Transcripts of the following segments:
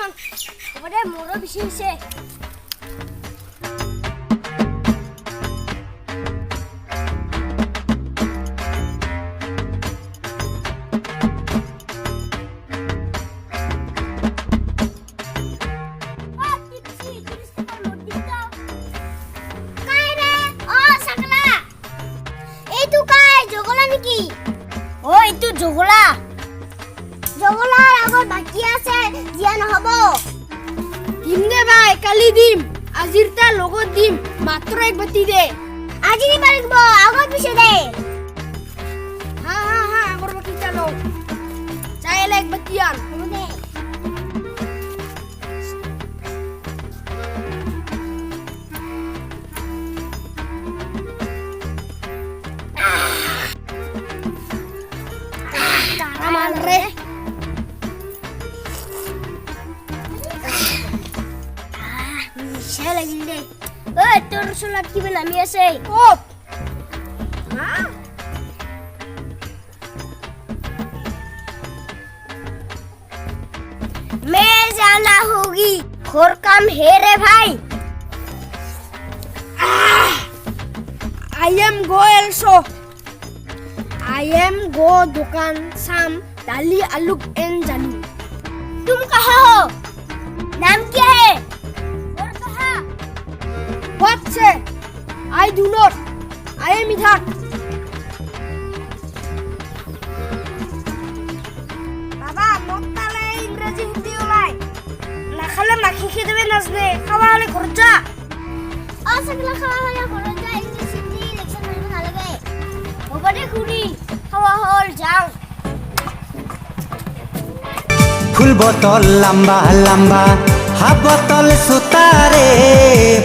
যাওঁ হ'ব দে মোৰো বেছি হৈছে জগলাৰ আগত বাকি আছে জিয়া নহব দিম দে ভাই কালি দিম আজিৰ তা লগত দিম মাত্ৰ এক বাতি দে আজি দিবা লাগিব আগত পিছে দে হা আগৰ বাতি চালো চাইলে এক বাতি আন হ'ব দে কাৰামান ৰে নিশা লাগিল দে তোৰ চোলাত কিবা নামি আছে ক'ত मैं जाना होगी और काम है रे भाई I am go also I am go दुकान शाम दाली आलू एंड जालू तुम कहाँ हो नाम क्या है और कहाँ What say I do not I am इधर बाबा मोक्ताले इंग्रजी हिंदी ओलाय नाखाले माखी खेदेबे नाजने खावा हले खरचा असगला खावा हले खरचा इंग्लिश हिंदी लेक्चर मारिब नालागे होबदे खुनी खावा हल जाओ फुल बोतल लंबा लंबा हाफ बोतल सुतारे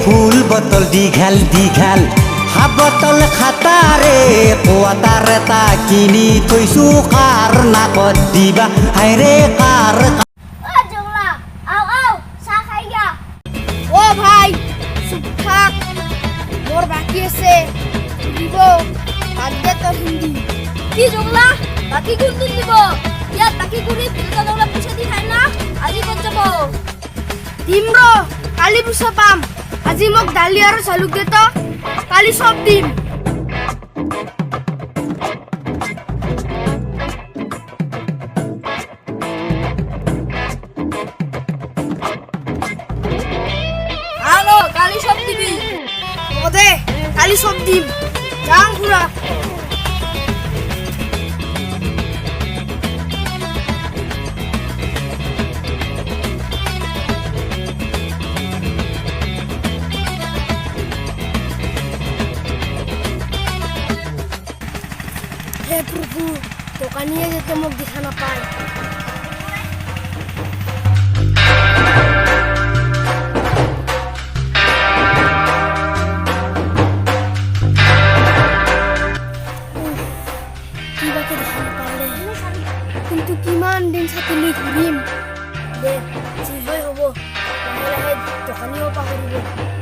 फुल बोतल दीघल दीघल हाफ बोतल खातारे पोतारे ता किनी थैसु कार नाकत दिबा हायरे कार जगला आओ चा खाइया ओ भाई सुखा मोर बाकी আছে দিব বাদে তো হিন্দি কি জগলা বাকি কোন দিন দিব ইয়াত বাকি গুৰি পিলকা জগলা পইচা দি খাই না আজি ক'ত যাব দিম ৰ কালি পইচা পাম আজি মোক দালি আৰু চালুক দে তো কালি সব দিম আলো কালি সব দিবি ওদে কালি সব দিম যাও ঘুরা हे प्रभु দোকানিয়ে যেতে মোক দেখা নাপায় কিবাকে দেখা নাপালে কিন্তু কিমান দিন ছাতি লৈ ঘূৰিম দে যি হয় হ'ব লাহে লাহে দোকানীও পাহৰিব